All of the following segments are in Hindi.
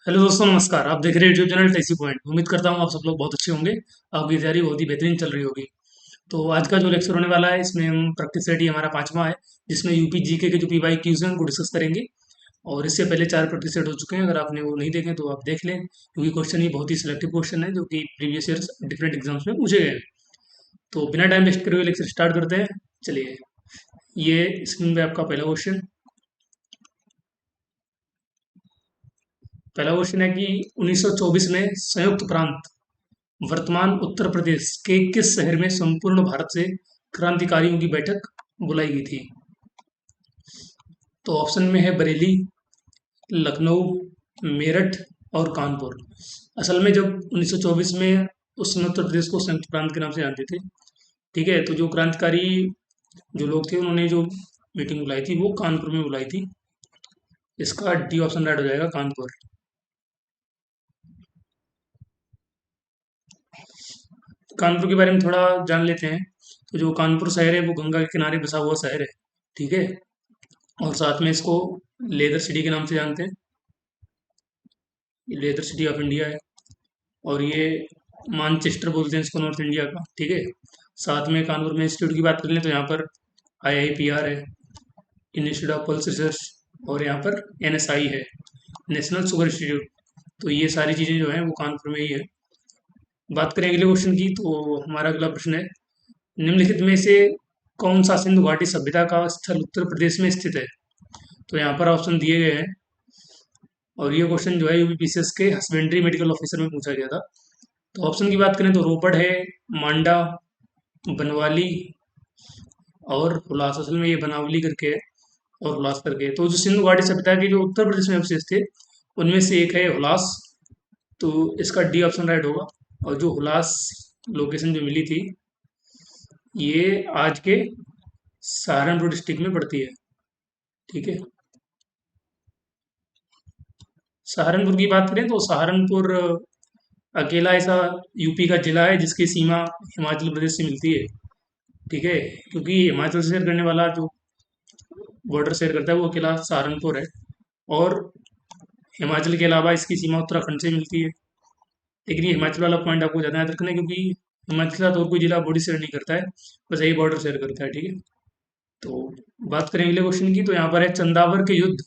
हेलो दोस्तों, नमस्कार। आप देख रहे हैं यूट्यूब चैनल टेसी पॉइंट। उम्मीद करता हूँ आप सब लोग बहुत अच्छे होंगे। आपकी तैयारी बहुत ही बेहतरीन चल रही होगी। तो आज का जो लेक्चर होने वाला है, इसमें हम प्रैक्टिस सेट ही हमारा पांचवा है, जिसमें यूपी जीके के जो पीवाई क्यूज हैं उनको डिस्कस करेंगे। और इससे पहले चार प्रैक्टिस सेट हो चुके हैं। अगर आपने वो नहीं देखे तो आप देख लें, क्योंकि क्वेश्चन ये बहुत ही सिलेक्टिव क्वेश्चन है जो कि प्रीवियस ईयर डिफरेंट एग्जाम्स में पूछे गए हैं। तो बिना टाइम वेस्ट करे हुए लेक्चर स्टार्ट करते हैं। चलिए, ये स्क्रीन पे आपका पहला क्वेश्चन है कि 1924 में संयुक्त प्रांत वर्तमान उत्तर प्रदेश के किस शहर में संपूर्ण भारत से क्रांतिकारियों की बैठक बुलाई गई थी? तो ऑप्शन में है बरेली, लखनऊ, मेरठ और कानपुर। असल में जब 1924 में उस समय उत्तर प्रदेश को संयुक्त प्रांत के नाम से जानते थे। ठीक है, तो जो क्रांतिकारी जो लोग थे उन्होंने जो मीटिंग बुलाई थी वो कानपुर में बुलाई थी। इसका डी ऑप्शन राइट हो जाएगा, कानपुर। कानपुर के बारे में थोड़ा जान लेते हैं। तो जो कानपुर शहर है वो गंगा के किनारे बसा हुआ शहर है। ठीक है, और साथ में इसको लेदर सिटी के नाम से जानते हैं। ये लेदर सिटी ऑफ इंडिया है। और ये मानचेस्टर बोलते हैं इसको, नॉर्थ इंडिया का। ठीक है, साथ में कानपुर में इंस्टीट्यूट की बात कर लें तो यहाँ पर IIPR है, इंस्टीट्यूट ऑफ पल्स रिसर्च। और यहाँ पर NSI है, नेशनल शुगर इंस्टीट्यूट। तो ये सारी चीज़ें जो हैं वो कानपुर में ही है। बात करें अगले क्वेश्चन की, तो हमारा अगला प्रश्न है, निम्नलिखित में से कौन सा सिंधु घाटी सभ्यता का स्थल उत्तर प्रदेश में स्थित है? तो यहाँ पर ऑप्शन दिए गए हैं। और ये क्वेश्चन जो है UPPCS के हस्बेंड्री मेडिकल ऑफिसर में पूछा गया था। तो ऑप्शन की बात करें तो रोपड़ है, मांडा, बनवाली और हुलास। असल में ये बनावली करके है और हुलास करके है। तो जो सिंधु घाटी सभ्यता के जो उत्तर प्रदेश में अवशेष थे उनमें से एक है हुलास। तो इसका डी ऑप्शन राइट होगा। और जो हुलास लोकेशन जो मिली थी, ये आज के सहारनपुर डिस्ट्रिक्ट में पड़ती है। ठीक है, सहारनपुर की बात करें तो सहारनपुर अकेला ऐसा यूपी का जिला है जिसकी सीमा हिमाचल प्रदेश से मिलती है। ठीक है, क्योंकि हिमाचल से शेयर करने वाला जो बॉर्डर शेयर करता है वो अकेला सहारनपुर है। और हिमाचल के अलावा इसकी सीमा उत्तराखंड से मिलती है। लेकिन ये हिमाचल वाला पॉइंट आपको ज़्यादा याद रखना है, क्योंकि हिमाचल के साथ और कोई जिला बॉर्डर शेयर नहीं करता है, बस यही बॉर्डर शेयर करता है। ठीक है, तो बात करें अगले क्वेश्चन की, तो यहाँ पर है चंदावर के युद्ध।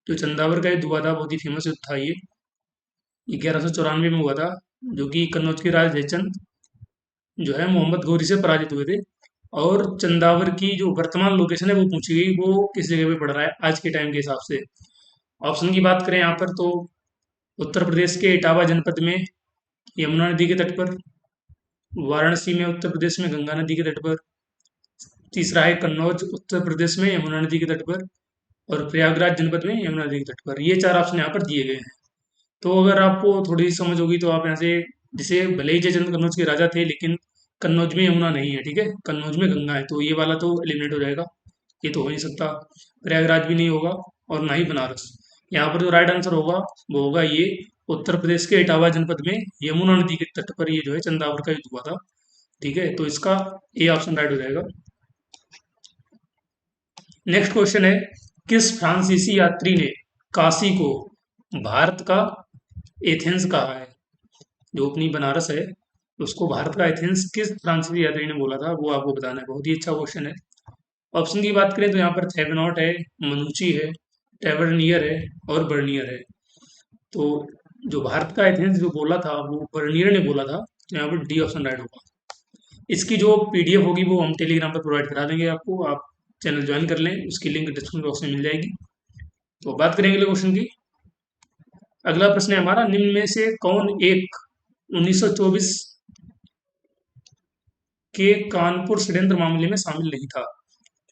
जो चंदावर का युद्ध हुआ था बहुत ही फेमस युद्ध था ये। 1194 में हुआ था, जो कि कन्नौज के राजा जयचंद जो है मोहम्मद गौरी से पराजित हुए थे। और चंदावर की जो वर्तमान लोकेशन है वो पूछी गई, वो किस जगह पे पड़ रहा है आज के टाइम के हिसाब से। ऑप्शन की बात करें यहाँ पर तो उत्तर प्रदेश के इटावा जनपद में यमुना नदी के तट पर, वाराणसी में उत्तर प्रदेश में गंगा नदी के तट पर, तीसरा है कन्नौज उत्तर प्रदेश में यमुना नदी के तट पर, और प्रयागराज जनपद में यमुना नदी के तट पर। ये चार ऑप्शन यहाँ पर दिए गए हैं। तो अगर आपको थोड़ी सी समझ होगी तो आप यहाँ से, जैसे भले ही जयचंद कन्नौज के राजा थे लेकिन कन्नौज में यमुना नहीं है। ठीक है, कन्नौज में गंगा है, तो ये वाला तो एलिमिनेट हो जाएगा। ये तो हो नहीं सकता। प्रयागराज भी नहीं होगा और ना ही बनारस। यहाँ पर जो राइट आंसर होगा वो होगा ये, उत्तर प्रदेश के इटावा जनपद में यमुना नदी के तट पर ये जो है चंदावर का युद्ध हुआ था। ठीक है, तो इसका ए ऑप्शन राइट हो जाएगा। नेक्स्ट क्वेश्चन है, किस फ्रांसीसी यात्री ने काशी को भारत का एथेंस कहा है? जो अपनी बनारस है उसको भारत का एथेंस किस फ्रांसीसी यात्री ने बोला था, वो आपको बताना है। बहुत ही अच्छा क्वेश्चन है। ऑप्शन की बात करें तो यहाँ पर थेवेनॉट है, मनुची है, टेवर्नियर है और बर्नियर है। तो जो भारत का एथेंस जो बोला था वो बर्नियर ने बोला था, तो यहाँ पर डी ऑप्शन राइट होगा। इसकी जो PDF होगी वो हम टेलीग्राम पर प्रोवाइड करा देंगे आपको। आप चैनल ज्वाइन कर लें, उसकी लिंक डिस्क्रिप्शन बॉक्स में मिल जाएगी। तो बात करेंगे अगले क्वेश्चन की। अगला प्रश्न है हमारा, निम्न में से कौन एक 1924 के कानपुर षड्यंत्र मामले में शामिल नहीं था?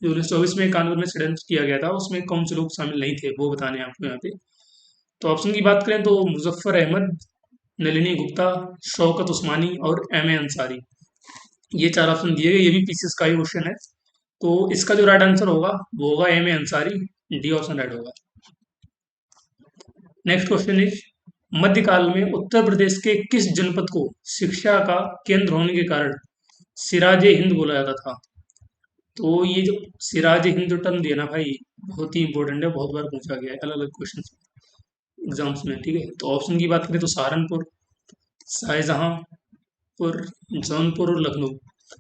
जो 1924 में कानपुर में षड्यंत्र किया गया था उसमें कौन से लोग शामिल नहीं थे वो बताने हैं आपको यहाँ पे। तो ऑप्शन की बात करें तो मुजफ्फर अहमद, नलिनी गुप्ता, शौकत उस्मानी और MA अंसारी। ये चार ऑप्शन दिए गए, ये भी PCS का ही क्वेश्चन है। तो इसका जो राइट आंसर होगा वो होगा MA Ansari. D option right होगा। नेक्स्ट क्वेश्चन इज, मध्यकाल में उत्तर प्रदेश के किस जनपद को शिक्षा का केंद्र होने के कारण सिराज हिंद बोला जाता था? तो ये जो सिराज हिंद जो टर्म दिया ना भाई, बहुत ही इंपॉर्टेंट है, बहुत बार पूछा गया है अलग अलग क्वेश्चन। एग्जाम्स में, ठीक है। तो ऑप्शन की बात करें तो सहारनपुर, शाहजहांपुर, जौनपुर और लखनऊ।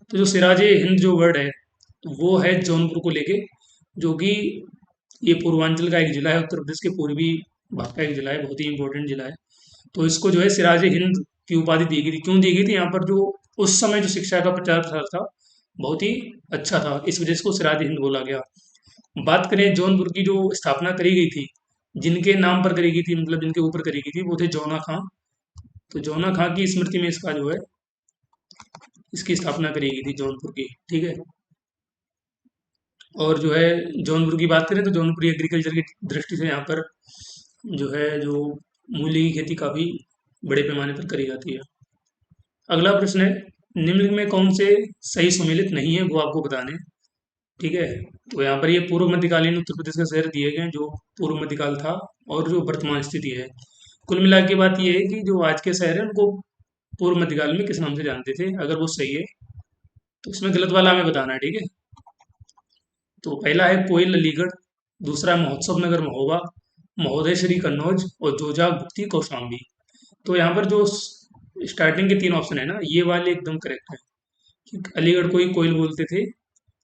तो जो सिराज हिंद जो वर्ड है वो है जौनपुर को लेके, जो कि ये पूर्वांचल का एक जिला है, उत्तर प्रदेश के पूर्वी भाग का एक जिला है, बहुत ही इंपॉर्टेंट जिला है। तो इसको जो है सिराज हिंद की उपाधि दी गई थी। क्यों दी गई थी? यहाँ पर जो उस समय जो शिक्षा का प्रचार प्रसार था बहुत ही अच्छा था, इस वजह से इसको सिराज हिंद बोला गया। बात करें जौनपुर की, जो स्थापना करी गई थी, जिनके नाम पर करी गई थी, मतलब जिनके ऊपर करी गई थी, वो थे जौना खां। तो जौना खां की स्मृति में इसका जो है इसकी स्थापना करी गई थी जौनपुर की, ठीक है। और जो है जौनपुर की बात करें तो जौनपुर एग्रीकल्चर की दृष्टि से यहाँ पर जो है जो मूली की खेती काफ़ी बड़े पैमाने पर करी जाती है। अगला प्रश्न है, निम्न में कौन से सही सुमेलित नहीं है वो आपको बताने हैं, ठीक है। तो यहाँ पर ये पूर्व मध्यकालीन उत्तर प्रदेश का शहर दिए गए हैं, जो पूर्व मध्यकाल था और जो वर्तमान स्थिति है। कुल मिला के बात ये है कि जो आज के शहर है उनको पूर्व मध्यकाल में किस नाम से जानते थे। अगर वो सही है तो इसमें गलत वाला हमें बताना है, ठीक है। तो पहला है कोयल अलीगढ़, दूसरा है महोत्सव नगर महोबा, महोदय श्री कन्नौज और जोजाक भुक्ति कौशाम्बी। तो यहाँ पर जो स्टार्टिंग के तीन ऑप्शन है ना, ये वाले एकदम करेक्ट है। कि अलीगढ़ को ही कोयल बोलते थे,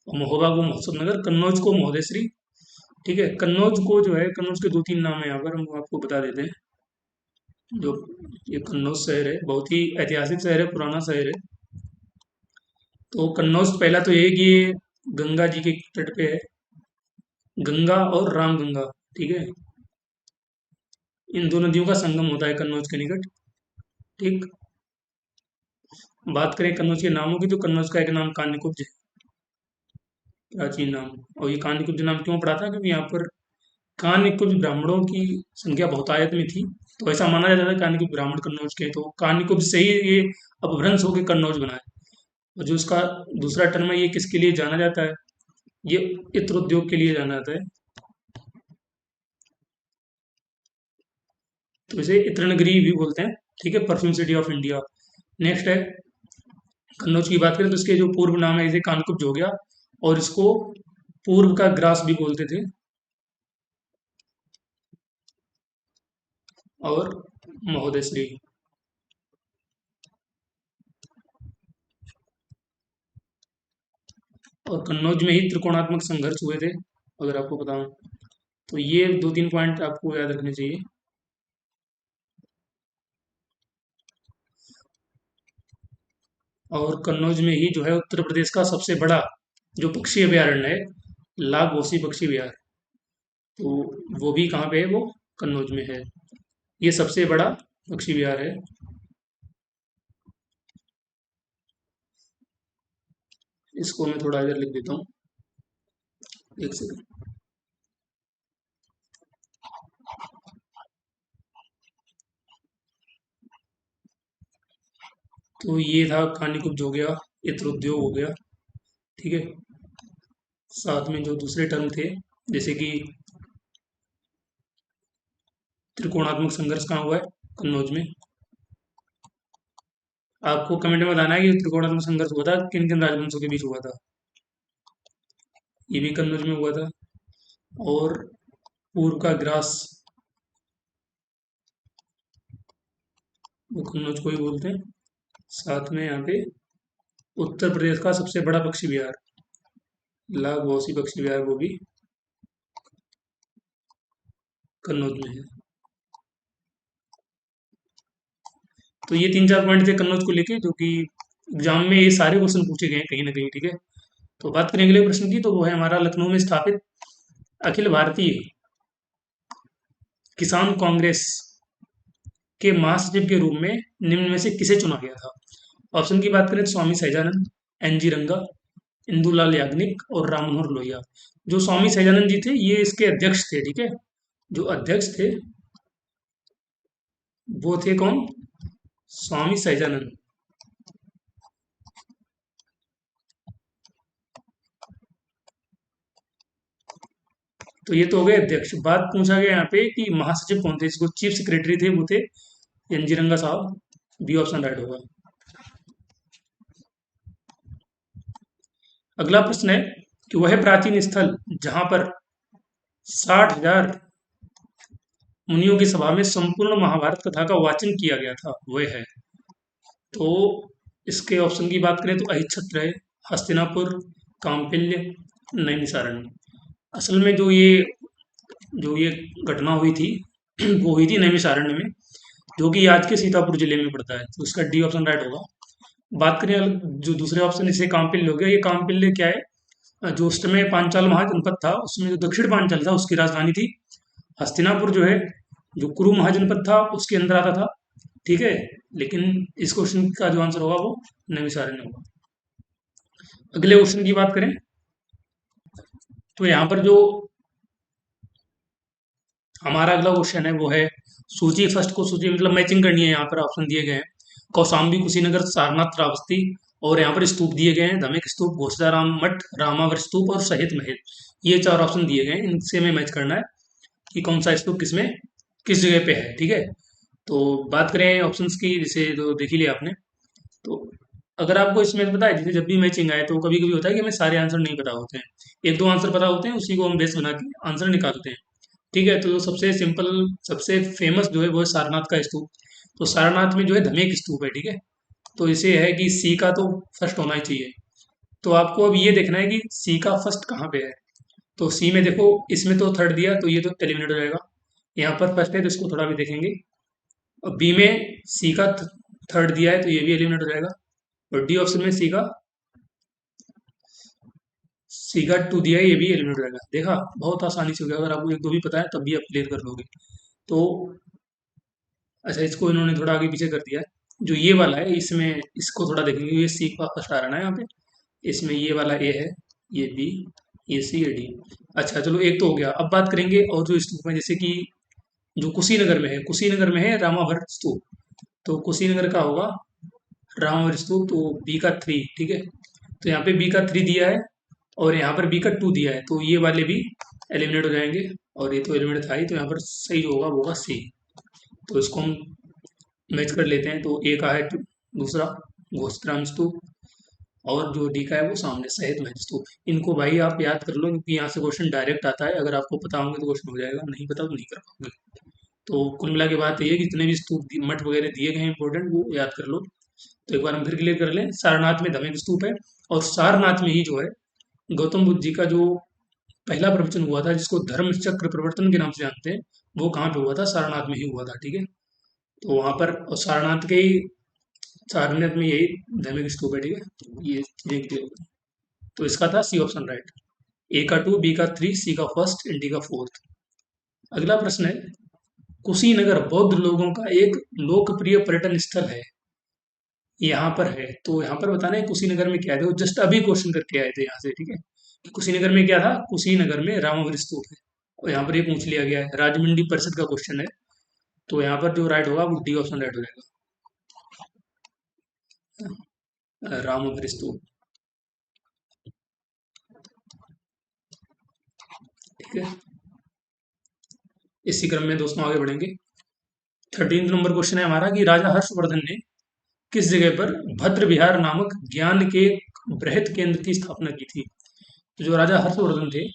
और महोबा को महोत्सव नगर, कन्नौज को महोदय श्री, ठीक है। कन्नौज को जो है, कन्नौज के दो तीन नाम है यहाँ पर, हम आपको बता देते हैं। जो ये कन्नौज शहर है बहुत ही ऐतिहासिक शहर है, पुराना शहर है। तो कन्नौज पहला तो ये है कि ये गंगा जी के तट पे है, गंगा और रामगंगा, ठीक है। इन दो नदियों का संगम होता है कन्नौज के निकट, ठीक। बात करें कन्नौज के नामों की, तो कन्नौज का एक नाम कान्यकुब्ज है, प्राचीन नाम। और ये कान्यकुब्ज नाम क्यों पड़ा था? क्योंकि यहाँ पर कान्यकुब्ज ब्राह्मणों की संख्या बहुतायत में थी, तो ऐसा माना जाता है कान्यकुब्ज ब्राह्मण कन्नौज के, तो कान्यकुब्ज से ही ये अपभ्रंश होकर कन्नौज बना है। और जो इसका दूसरा टर्म है, ये किसके लिए जाना जाता है? ये इत्र उद्योग के लिए जाना जाता है, तो इसे इत्र नगरी भी बोलते हैं, ठीक है, perfume city of India. Next है कन्नौज की बात करें तो इसके जो पूर्व नाम है, इसे कानकुब्ज हो गया, और इसको पूर्व का ग्रास भी बोलते थे, और महोदय श्री। और कन्नौज में ही त्रिकोणात्मक संघर्ष हुए थे, अगर आपको बताऊं। तो ये दो तीन पॉइंट आपको याद रखने चाहिए। और कन्नौज में ही जो है उत्तर प्रदेश का सबसे बड़ा जो पक्षी अभयारण्य है, लाख पक्षी विहार, तो वो भी कहाँ पे है? वो कन्नौज में है। ये सबसे बड़ा पक्षी विहार है। इसको मैं थोड़ा इधर लिख देता हूँ, एक सेकंड। तो ये था कानीकुब्ज हो गया, इत्र उद्योग हो गया, ठीक है। साथ में जो दूसरे टर्म थे, जैसे कि त्रिकोणात्मक संघर्ष कहाँ हुआ है? कन्नौज में। आपको कमेंट में बताना है कि त्रिकोणात्मक संघर्ष हुआ था किन किन राजवंशों के बीच हुआ था। ये भी कन्नौज में हुआ था। और पूर्व का ग्रास, वो कन्नौज को ही बोलते हैं। साथ में यहाँ पे उत्तर प्रदेश का सबसे बड़ा पक्षी विहार, लाख पक्षी विहार, वो भी कन्नौज में है। तो ये तीन चार पॉइंट थे कन्नौज को लेके, जो कि एग्जाम में ये सारे क्वेश्चन पूछे गए हैं कहीं ना कहीं, ठीक है। तो बात करें अगले प्रश्न की, तो वो है हमारा लखनऊ में स्थापित अखिल भारतीय किसान कांग्रेस के महासचिव के रूप में निम्न में से किसे चुना गया था? ऑप्शन की बात करें तो स्वामी सहजानंद, एनजी रंगा, इंदुलाल याग्निक और राम मनोहर लोहिया। जो स्वामी सहजानंद जी थे ये इसके अध्यक्ष थे, ठीक है। जो अध्यक्ष थे वो थे कौन? स्वामी सहजानंद। तो ये तो हो गए अध्यक्ष। बात पूछा गया यहाँ पे कि महासचिव कौन थे, इसको चीफ सेक्रेटरी थे, वो थे एनजी रंगा साहब। बी ऑप्शन राइट होगा। अगला प्रश्न है कि वह प्राचीन स्थल जहां पर 60,000 मुनियों की सभा में संपूर्ण महाभारत कथा का वाचन किया गया था, वह है। तो इसके ऑप्शन की बात करें तो अहिच्छत्र है, हस्तिनापुर, कांपिल्य, नैमिषारण्य। असल में जो ये घटना हुई थी वो हुई थी नैमिषारण्य में, जो कि आज के सीतापुर जिले में पड़ता है, तो इसका डी ऑप्शन राइट होगा। बात करें जो दूसरे ऑप्शन इसे कांपिल्य हो गया, ये कांपिल्य क्या है, जो उस समय पांचाल महाजनपद था उसमें जो दक्षिण पांचाल था उसकी राजधानी थी। हस्तिनापुर जो है, जो कुरु महाजनपद था उसके अंदर आता था, ठीक है। लेकिन इस क्वेश्चन का जो आंसर होगा वो नैमिषारण्य होगा। अगले क्वेश्चन की बात करें तो यहाँ पर जो हमारा अगला क्वेश्चन है वो है सूची, फर्स्ट को सूची मतलब मैचिंग करनी है। यहाँ पर ऑप्शन दिए गए हैं कौशाम्बी, कुशीनगर, सारनाथ, श्रावस्ती, और यहाँ पर स्तूप दिए गए हैं धमेक स्तूप, घोषदाराम मठ, रामावर स्तूप और शहीद महल। ये चार ऑप्शन दिए गए हैं, इनसे में मैच करना है कि कौन सा स्तूप किसमें किस जगह पे है, ठीक है। तो बात करें ऑप्शंस की, जैसे तो देख ही लिया आपने। तो अगर आपको इसमें पता है, जैसे जब भी मैचिंग आए तो कभी कभी होता है कि हमें सारे आंसर नहीं पता होते हैं, एक दो आंसर पता होते हैं, उसी को हम बेस बना के आंसर निकालते हैं, ठीक है। तो जो सबसे सिंपल, सबसे फेमस जो है वो है सारनाथ का स्तूप। तो सारनाथ में जो है धमेक स्तूप है, ठीक है। तो इसे है कि सी का तो फर्स्ट होना ही चाहिए। तो आपको अब ये देखना है कि सी का फर्स्ट कहाँ पे है। तो सी में देखो, इसमें तो थर्ड दिया तो ये तो एलिमिनेट हो जाएगा। यहाँ पर फर्स्ट है तो इसको थोड़ा भी देखेंगे। और बी में सी का थर्ड दिया है तो ये भी एलिमिनेट हो जाएगा। और डी ऑप्शन में सी का टू दिया है, ये भी एलिमिनेट हो जाएगा। देखा, बहुत आसानी से हो गया। अगर आपको एक दो भी पता है तब भी आप क्लियर कर लोगे। तो अच्छा, इसको इन्होंने थोड़ा आगे पीछे कर दिया है। जो ये वाला है इसमें इसको थोड़ा देखेंगे, ये सी का फर्स्ट आ रहा है ना यहाँ पे। इसमें ये वाला ए है, ये बी, ये सी, ये डी। अच्छा चलो, एक तो हो गया। अब बात करेंगे और जो स्तूप है, जैसे कि जो कुशीनगर में है रामाभर स्तूप। तो कुशीनगर का होगा रामाभर स्तूप, तो बी का थ्री, ठीक है। तो यहाँ पे बी का थ्री दिया है और यहाँ पर बी का टू दिया है, तो ये वाले भी एलिमिनेट हो जाएंगे। और ये तो एलिमिनेट था ही, तो यहाँ पर सही जो होगा वो होगा सी। तो इसको हम मैच कर लेते हैं। तो ए का है दूसरा घोषग्राम स्तूप, और जो डी का है वो सामने शहीद महल स्तूप। इनको भाई आप याद कर लो, क्योंकि यहाँ से क्वेश्चन डायरेक्ट आता है। अगर आपको पता होंगे तो क्वेश्चन हो जाएगा, नहीं पता तो नहीं कर पाओगे। तो कुल मिला के बात ये है कि जितने भी स्तूप मठ वगैरह दिए गए हैं इंपॉर्टेंट, वो याद कर लो। तो एक बार हम फिर क्लियर कर लें, सारनाथ में धमेक स्तूप है, और सारनाथ में ही जो है गौतम बुद्ध जी का जो पहला प्रवचन हुआ था, जिसको धर्म चक्र प्रवर्तन के नाम से जानते हैं, वो कहाँ पे हुआ था? सारनाथ में ही हुआ था, ठीक है। तो वहां पर, और सारनाथ के ही, सारनाथ में यही धार्मिक स्तूप है, ठीक है। ये चीजें क्लियर हो गई। तो इसका था सी ऑप्शन राइट। ए का टू, बी का थ्री, सी का फर्स्ट, एंड डी का फोर्थ। अगला प्रश्न है, कुशीनगर बौद्ध लोगों का एक लोकप्रिय पर्यटन स्थल है, यहाँ पर है। तो यहाँ पर बताना है कुशीनगर में क्या है। वो जस्ट अभी क्वेश्चन करके आए थे यहाँ से, ठीक है। कि कुशीनगर में क्या था? कुशीनगर में रामावर स्तूप है। और यहाँ पर ये पूछ लिया गया है, राजमंडी परिषद का क्वेश्चन है। तो यहाँ पर जो राइट होगा वो डी ऑप्शन राइट हो जाएगा, रामावर स्तूप, ठीक है। इसी क्रम में दोस्तों आगे बढ़ेंगे। 13 नंबर क्वेश्चन है हमारा कि राजा हर्षवर्धन ने किस जगह पर भद्र विहार नामक ज्ञान के बृहत केंद्र की स्थापना की थी? तो जो राजा हर्षवर्धन थे,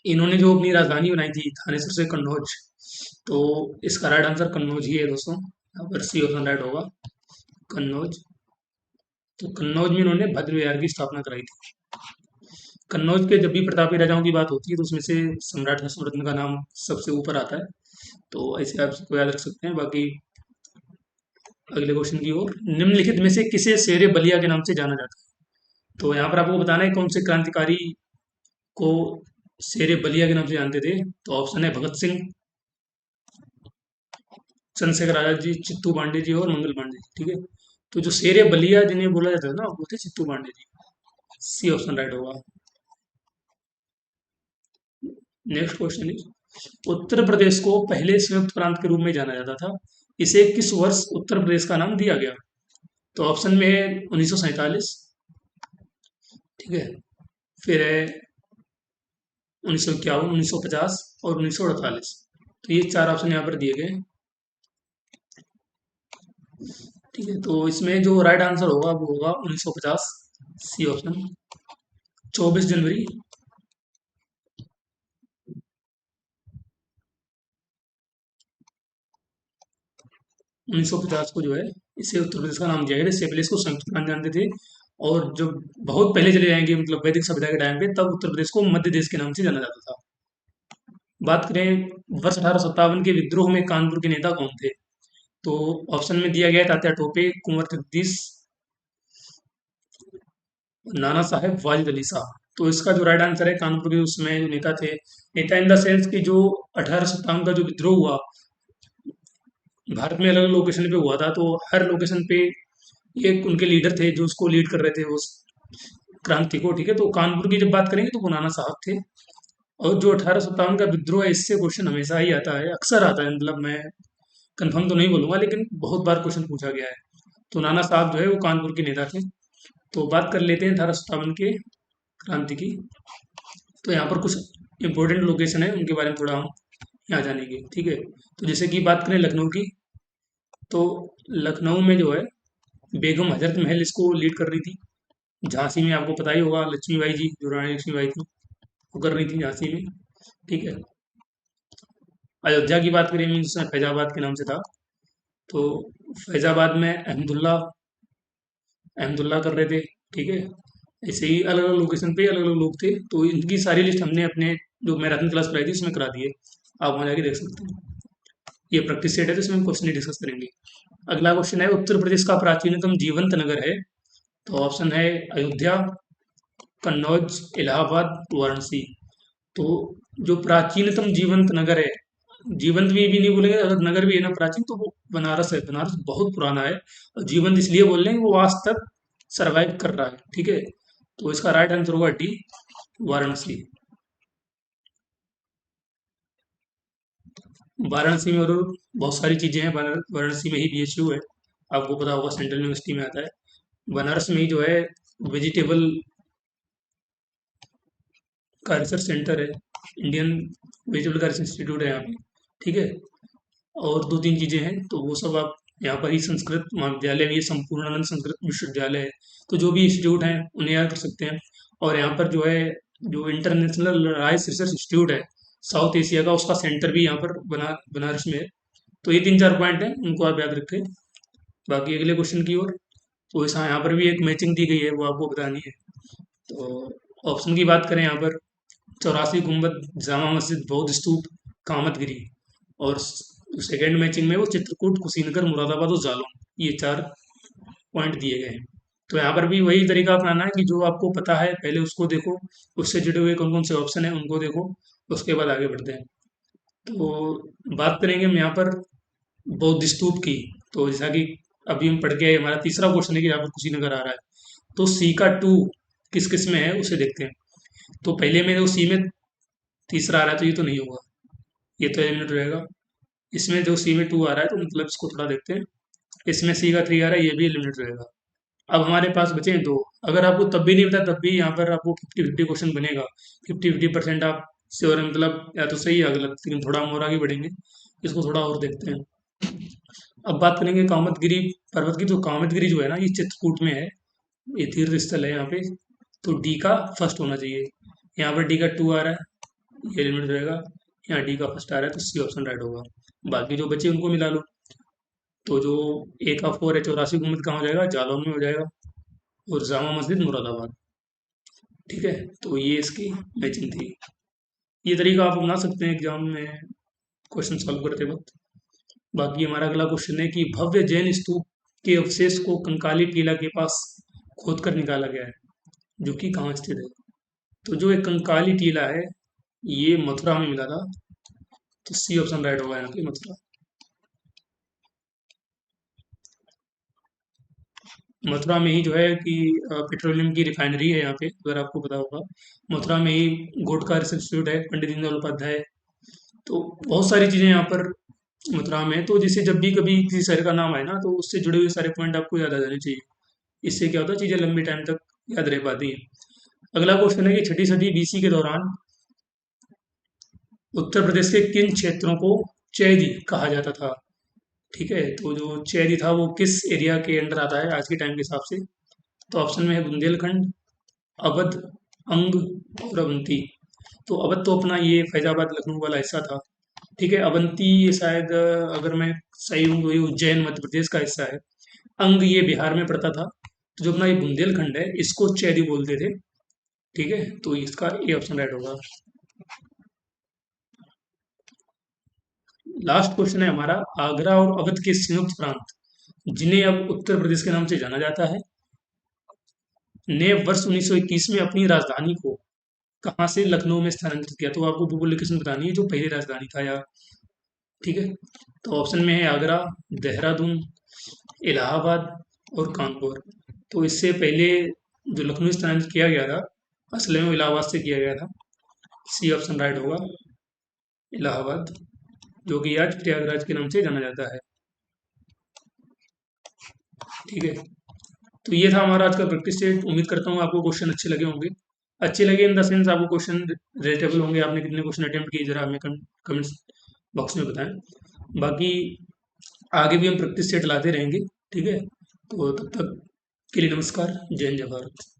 इन्होंने जो अपनी राजधानी बनाई थी थानेसर से कन्नौज, तो इसका राइट आंसर कन्नौज ही है दोस्तों। यहाँ पर सी ऑप्शन राइट होगा, कन्नौज। तो कन्नौज में इन्होंने भद्र विहार की स्थापना कराई थी। कन्नौज के जब भी प्रतापी राजाओं की बात होती है तो उसमें से सम्राट हर्षवर्धन का नाम सबसे ऊपर आता है। तो ऐसे आप सबको याद रख सकते हैं। बाकी अगले क्वेश्चन की ओर, निम्नलिखित में से किसे शेरे बलिया के नाम से जाना जाता है? तो यहाँ पर आपको बताना है कौन से क्रांतिकारी को शेरे बलिया के नाम से जानते थे। तो ऑप्शन है भगत सिंह, चंद्रशेखर आजाद जी, चित्तू पांडे जी और मंगल पांडे जी, ठीक है। तो जो शेरे बलिया जिन्हें बोला जाता है ना, वो थे Chittu Pandey ji. C option right होगा। Next question is, Uttar Pradesh को पहले संयुक्त प्रांत के रूप में जाना जाता था, इसे किस वर्ष उत्तर प्रदेश का नाम दिया गया? तो ऑप्शन में है 1947, ठीक है। फिर है 1951, 1950 और 1948। तो ये चार ऑप्शन यहाँ पर दिए गए हैं, ठीक है। तो इसमें जो राइट आंसर होगा वो होगा 1950, सी ऑप्शन। 24 जनवरी 1950 को जो है इसे उत्तर प्रदेश का नाम दिया गया। इससे पहले इसको संयुक्त प्रांत जानते थे, और जब बहुत पहले चले जाएंगे मतलब वैदिक सभ्यता के टाइम पे, तब उत्तर प्रदेश को मध्य देश के नाम से जाना जाता था। बात करें वर्ष 1857 के विद्रोह में कानपुर के नेता कौन थे, तो ऑप्शन में दिया गया है तात्या टोपे, कुंवर जगदीश, नाना साहेब, वाजिद अली शाह। तो इसका जो राइट आंसर है, कानपुर के उसमें जो नेता थे, नेता इन द सेंस कि जो 1857 का जो विद्रोह हुआ, भारत में अलग अलग लोकेशन पे हुआ था, तो हर लोकेशन पे एक उनके लीडर थे जो उसको लीड कर रहे थे उस क्रांति को। ठीक है, तो कानपुर की जब बात करेंगे तो वो नाना साहब थे। और जो 1857 का विद्रोह है, इससे क्वेश्चन हमेशा ही आता है, अक्सर आता है, मतलब मैं कंफर्म तो नहीं बोलूंगा लेकिन बहुत बार क्वेश्चन पूछा गया है। तो नाना साहब जो है वो कानपुर के नेता थे। तो बात कर लेते हैं 1857 के क्रांति की। तो यहाँ पर कुछ इंपॉर्टेंट लोकेशन है, उनके बारे में थोड़ा हम यहाँ जानेंगे। ठीक है, तो जैसे कि बात करें लखनऊ की, तो लखनऊ में जो है बेगम हजरत महल इसको लीड कर रही थी। झांसी में आपको पता ही होगा, लक्ष्मीबाई जी, जो रानी लक्ष्मीबाई थी, वो कर रही थी झांसी में। ठीक है, अयोध्या की बात करें मीन्स फैजाबाद के नाम से था, तो फैजाबाद में अहमदुल्ला अहमदुल्ला कर रहे थे। ठीक है, ऐसे ही अलग अलग लोकेशन पे अलग अलग लोग थे, तो इनकी सारी लिस्ट हमने अपने जो मैराथन क्लास कराई थी उसमें करा दी है, आप वहाँ जाके देख सकते हैं। ये प्रैक्टिस सेट है, तो इसमें हम क्वेश्चन ही डिस्कस करेंगे। अगला क्वेश्चन है, उत्तर प्रदेश का प्राचीनतम जीवंत नगर है, तो ऑप्शन है अयोध्या, कन्नौज, इलाहाबाद, वाराणसी। तो जो प्राचीनतम जीवंत नगर है, जीवंत भी नहीं बोलेंगे, अगर नगर भी है ना प्राचीन, तो वो बनारस है। बनारस बहुत पुराना है, और जीवंत इसलिए बोल रहे हैं वो आज तक सरवाइव कर रहा है। ठीक है, तो इसका राइट आंसर होगा डी, वाराणसी। वाराणसी में और बहुत सारी चीजें हैं। वाराणसी में ही बीएचयू है, आपको पता होगा, सेंट्रल यूनिवर्सिटी में आता है। बनारस में ही जो है वेजिटेबल का रिसर्च सेंटर है, इंडियन वेजिटेबल का रिसर्च इंस्टीट्यूट है यहाँ पे। ठीक है, और दो तीन चीजें हैं, तो वो सब आप यहाँ पर ही, संस्कृत महाविद्यालय भी है, संपूर्णानंद संस्कृत विश्वविद्यालय है, तो जो भी इंस्टीट्यूट हैं उन्हें याद कर सकते हैं। और यहाँ पर जो है, जो इंटरनेशनल राइस रिसर्च इंस्टीट्यूट है साउथ एशिया का, उसका सेंटर भी यहाँ पर बनारस में है। तो ये तीन चार पॉइंट हैं, उनको आप याद रखें। बाकी अगले क्वेश्चन की ओर, तो इस यहाँ पर भी एक मैचिंग दी गई है, वो आपको बतानी है। तो ऑप्शन की बात करें यहाँ पर, 84 गुम्बद, जामा मस्जिद, बौद्ध स्तूप, कामतगिरी। और सेकेंड मैचिंग में वो चित्रकूट, कुशीनगर, मुरादाबाद और जालौन, ये चार पॉइंट दिए गए हैं। तो यहाँ पर भी वही तरीका अपनाना है कि जो आपको पता है पहले उसको देखो, उससे जुड़े हुए कौन कौन से ऑप्शन है उनको देखो, उसके बाद आगे बढ़ते हैं। तो बात करेंगे हम यहाँ पर बौद्ध स्तूप की। तो जैसा कि अभी हम पढ़ के आए, हमारा तीसरा क्वेश्चन है कि यहाँ पर कुशीनगर आ रहा है, तो सी का टू किस किस में है उसे देखते हैं। तो पहले में वो सी में तीसरा आ रहा है, तो ये तो नहीं होगा, ये तो एलिमिनेट रहेगा। इसमें जो सी में टू आ रहा है, तो मतलब इसको थोड़ा देखते हैं। इसमें सी का थ्री आ रहा है, ये भी एलिमिनेट रहेगा। अब हमारे पास बचे हैं दो। अगर आपको तब भी नहीं पता, तब भी यहाँ पर आपको 50-50 क्वेश्चन बनेगा। 50-50% आप श्योर है, मतलब या तो सही या गलत, लेकिन थोड़ा हम और आगे बढ़ेंगे, इसको थोड़ा और देखते हैं। अब बात करेंगे कामतगिरी पर्वत की। तो कामतगिरी जो है ना, ये चित्रकूट में है, ये तीर्थ स्थल है यहाँ पे। तो डी का फर्स्ट होना चाहिए। यहाँ पर डी का टू आ रहा है, ये एलिमिनेट रहेगा। यहाँ डी का फर्स्ट आ रहा है, तो सी ऑप्शन राइट होगा। बाकी जो बचे उनको मिला लो। तो जो ए का फोर है, 84 गुम्बद कहाँ हो जाएगा, जालौन में हो जाएगा। और जामा मस्जिद, मुरादाबाद। ठीक है, तो ये इसकी मैचिंग थी। ये तरीका आप अपना सकते हैं एग्जाम में क्वेश्चन सॉल्व करते वक्त। बाकी हमारा अगला क्वेश्चन है कि भव्य जैन स्तूप के अवशेष को कंकाली टीला के पास खोद कर निकाला गया है, जो कि कहाँ स्थित है। तो जो एक कंकाली टीला है, ये मथुरा में मिला था, तो सी ऑप्शन राइट होगा यहाँ पे, मथुरा। मथुरा में ही जो है कि पेट्रोलियम की रिफाइनरी है यहाँ पे, अगर आपको पता होगा। मथुरा में ही गोटका रिसर्च इंस्टीट्यूट है, पंडित दीनदयाल उपाध्याय। तो बहुत सारी चीज़ें यहाँ पर मथुरा में है। तो जैसे जब भी कभी किसी शहर का नाम आए ना, तो उससे जुड़े हुए सारे पॉइंट आपको याद आ जाने चाहिए। इससे क्या होता है, चीज़ें लंबी टाइम तक याद रह पाती हैं। अगला क्वेश्चन है कि छठी सदी बीसी के दौरान उत्तर प्रदेश के किन क्षेत्रों को चैदी कहा जाता था। ठीक है, तो जो चैदी था वो किस एरिया के अंडर आता है आज के टाइम के हिसाब से। तो ऑप्शन में है बुंदेलखंड, अवध, अंग और अवंती। तो अवध तो अपना ये फैजाबाद लखनऊ वाला हिस्सा था। ठीक है। अवंती ये शायद अगर मैं सही हूँ तो ये उज्जैन मध्य प्रदेश का हिस्सा है। अंग ये बिहार में पड़ता था। तो जो अपना ये बुंदेलखंड है इसको चैदी बोलते थे। ठीक है, तो इसका ए ऑप्शन राइट होगा। लास्ट क्वेश्चन है हमारा, आगरा और अवध के संयुक्त प्रांत जिन्हें अब उत्तर प्रदेश के नाम से जाना जाता है, ने वर्ष 1921 में अपनी राजधानी को कहाँ से लखनऊ में स्थानांतरित किया। तो आपको वो लोकेशन बतानी है जो पहली राजधानी था या। ठीक है, तो ऑप्शन में है आगरा, देहरादून, इलाहाबाद और कानपुर। तो इससे पहले जो लखनऊ स्थानांतरित किया गया था असल में वो इलाहाबाद से किया गया था। सी ऑप्शन राइट होगा, इलाहाबाद, जो कि आज प्रयागराज के नाम से जाना जाता है। ठीक है, तो ये था हमारा आज का प्रैक्टिस सेट। उम्मीद करता हूँ आपको क्वेश्चन अच्छे लगे होंगे। अच्छे लगे इन द सेंस आपको क्वेश्चन रिलेटेबल होंगे, आपने कितने क्वेश्चन अटेम्प्ट किए जरा हमें कमेंट्स बॉक्स में बताएं। बाकी आगे भी हम प्रैक्टिस सेट लाते रहेंगे। ठीक है, तो तब तक के लिए नमस्कार। जय हिंद, जय भारत।